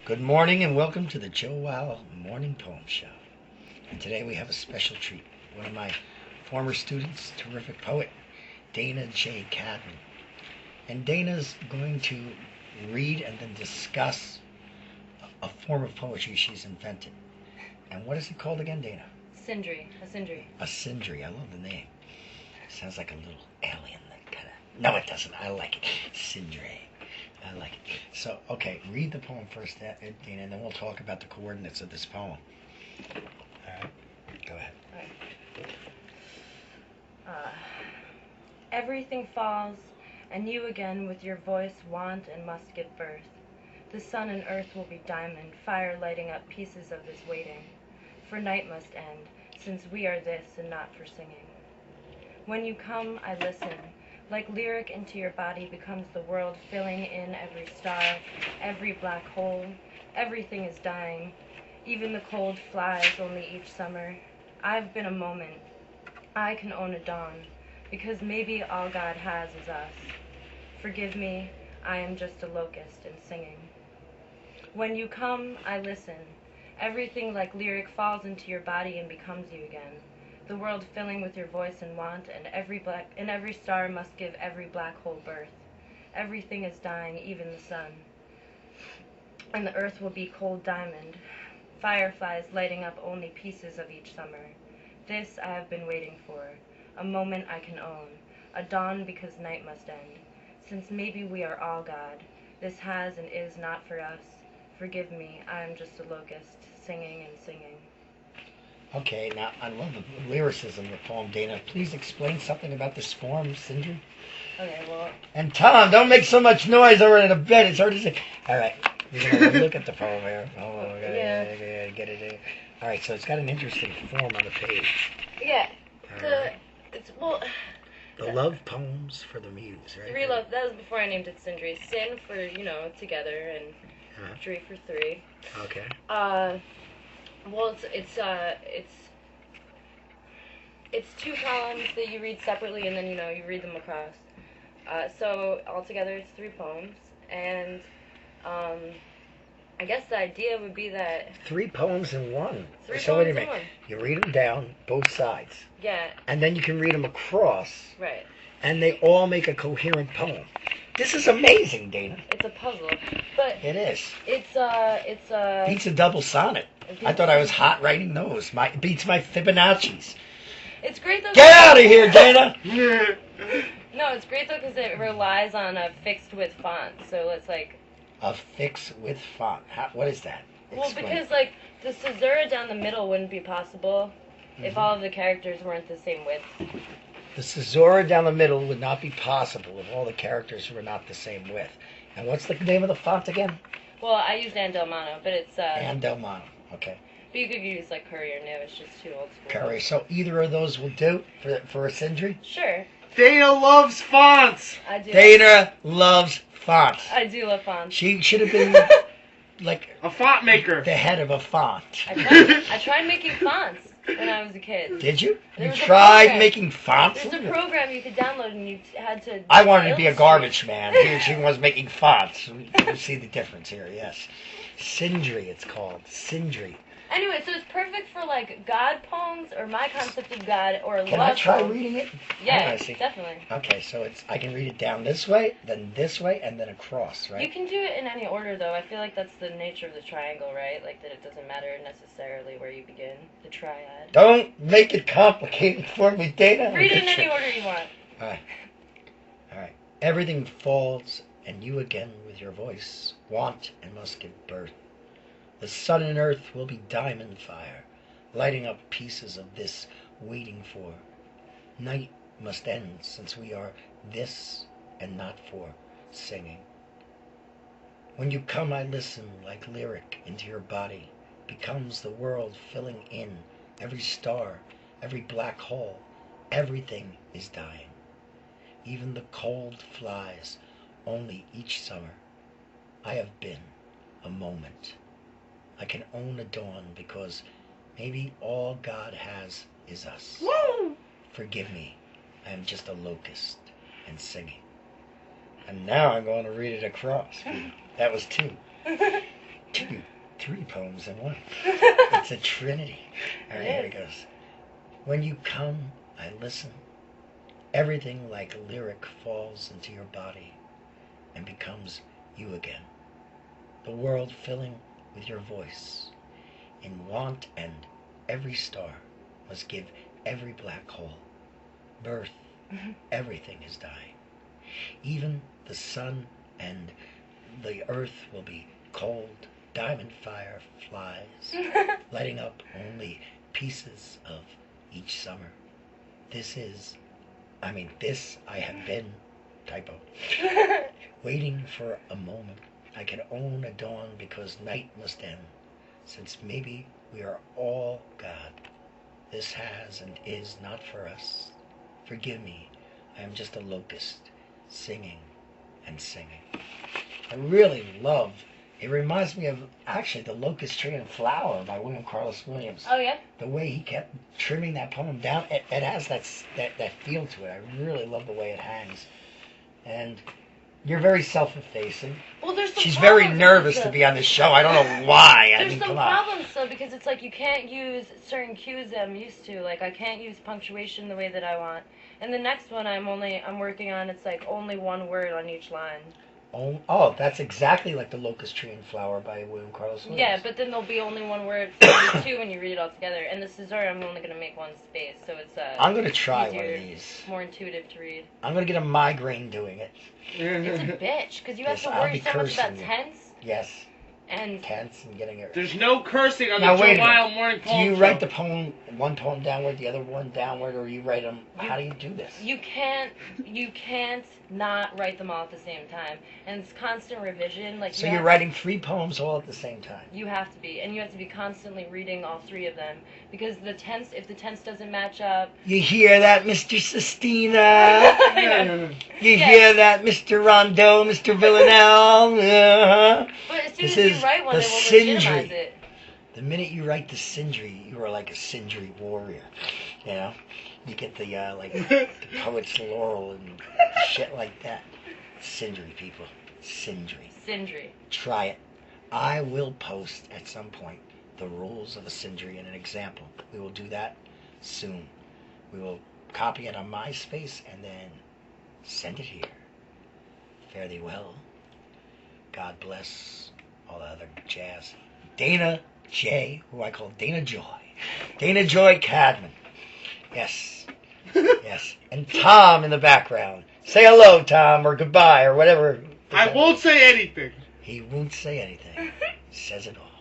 Good morning and welcome to the Joe Wow Morning Poem Show. And today we have a special treat. One of my former students, terrific poet, Dana Jaye Cadman. And Dana's going to read and then discuss a form of poetry she's invented. And what is it called again, Dana? Syndry. A Syndry. A Syndry. I love the name. Sounds like a little alien that kind of... No, it doesn't. I like it. Syndry. I like it. So, okay, read the poem first, Dana, and then we'll talk about the coordinates of this poem. All right, go ahead. All right. Everything falls, and you again with your voice want and must give birth. The sun and earth will be diamond, fire lighting up pieces of this waiting. For night must end, since we are this and not for singing. When you come, I listen. Like lyric into your body becomes the world, filling in every star, every black hole. Everything is dying. Even the cold flies only each summer. I've been a moment. I can own a dawn, because maybe all God has is us. Forgive me, I am just a locust and singing. When you come, I listen. Everything like lyric falls into your body and becomes you again. The world filling with your voice and want, and every star must give every black hole birth. Everything is dying, even the sun. And the earth will be cold diamond, fireflies lighting up only pieces of each summer. This I have been waiting for, a moment I can own, a dawn because night must end. Since maybe we are all God, this has and is not for us. Forgive me, I am just a locust, singing and singing. Okay, now I love the lyricism of the poem, Dana. Please explain something about this form, Syndry. Okay, well... And Tom, don't make so much noise over in the bed. It's hard to say. All right, we're going to look at the poem here. Oh, yeah. Get it in. All right, so it's got an interesting form on the page. Yeah, Right. it's, well... The love poems for the muse, right? Three love, that was before I named it Syndry. Sin for, together, and Dry for three. Okay. Well, it's two columns that you read separately, and then you read them across. So altogether, it's 3 poems, and I guess the idea would be that 3 poems in one. 3 so poems wait a minute. in one. You read them down both sides. Yeah. And then you can read them across. Right. And they all make a coherent poem. This is amazing, Dana. It's a puzzle, but it is. It's beats a double sonnet. I thought I was hot writing those. It beats my Fibonacci's. It's great though. Get out of here, Dana! No, it's great though because it relies on a fixed width font. So it's like a fixed width font. What is that? Well, Explain. because like the caesura down the middle wouldn't be possible if all of the characters weren't the same width. The caesura down the middle would not be possible if all the characters were not the same width. And what's the name of the font again? Well, I used Andelmano, but it's Andelmano. Okay. But you could use like Curry or New. It's just too old school. Curry. So either of those will do for a Syndry? Sure. Dana loves fonts. I do. Dana loves fonts. I do love fonts. She should have been like a font maker. The head of a font. I tried making fonts when I was a kid. Did you? There You was a tried program. making fonts? There's a program you could download and you had to... I wanted to be a garbage man. Here she was making fonts. You see the difference here, yes. Syndry, it's called. Syndry. Anyway, so it's perfect for like God poems or my concept of God or love. Can I try poems. reading it? Yeah, definitely. Okay, so I can read it down this way, and then across, right? You can do it in any order, though. I feel like that's the nature of the triangle, right? Like that it doesn't matter necessarily where you begin. The triad. Don't make it complicated for me, Dana. Read it in any order you want. All right. Everything falls, and you again with your voice want and must give birth. The sun and earth will be diamond fire, lighting up pieces of this waiting for. Night must end, since we are this and not for singing. When you come, I listen like lyric into your body, becomes the world filling in every star, every black hole. Everything is dying. Even the cold flies only each summer. I have been a moment. I can own a dawn because maybe all God has is us. Woo! Forgive me, I am just a locust and singing. And now I'm going to read it across. That was 2. Three poems in one. It's a trinity. All right, here it goes. When you come, I listen. Everything like lyric falls into your body and becomes you again. The world filling with your voice. In want and every star must give every black hole birth. Everything is dying. Even the sun and the earth will be cold. Diamond fire flies, lighting up only pieces of each summer. This I have been, typo, waiting for a moment I can own a dawn because night must end, since maybe we are all God. This has and is not for us. Forgive me, I am just a locust, singing and singing. I really love. It reminds me of, actually, The Locust Tree and Flower by William Carlos Williams. Oh, yeah? The way he kept trimming that poem down, it has that feel to it. I really love the way it hangs. And you're very self-effacing. Well, there's some She's very problems nervous with to be on this show. I don't know why. There's some problems, though, because it's like you can't use certain cues that I'm used to. Like, I can't use punctuation the way that I want. And the next one I'm working on, it's like only one word on each line. Oh, that's exactly like The Locust Tree and Flower by William Carlos Williams. Yeah, but then there'll be only one word, so there'll be two when you read it all together. And the Caesar, I'm only going to make one space, so it's I'm going to try easier, one of these. more intuitive to read. I'm going to get a migraine doing it. It's a bitch, because you have Yes, to I'll worry be so much about cursing you. tense Yes, and tense and getting it. There's no cursing on Now, the wait a Joe minute. Wild Morning Do Poem you Show. write the poem, one poem downward, the other one downward, or you write them? How do you do this? you can't not write them all at the same time. And it's constant revision. Like So you're writing 3 poems all at the same time. You have to be, and you have to be constantly reading all 3 of them, because if the tense doesn't match up. You hear that, Mr. Sestina? Yeah. You hear that, Mr. Rondeau, Mr. Villanelle? But as soon This as is you write one, the they will legitimize Syndry. it. The minute you write the Syndry, you are like a Syndry warrior. You know? You get the, the poet's laurel and shit like that. Syndry, people. Syndry. Try it. I will post at some point the rules of a Syndry and an example. We will do that soon. We will copy it on MySpace and then send it here. Fare thee well. God bless all the other jazz. Dana Jaye, who I call Dana Joy. Dana Jaye Cadman. Yes. Yes. And Tom in the background. Say hello, Tom, or goodbye, or whatever. I won't say anything. He won't say anything. He says it all.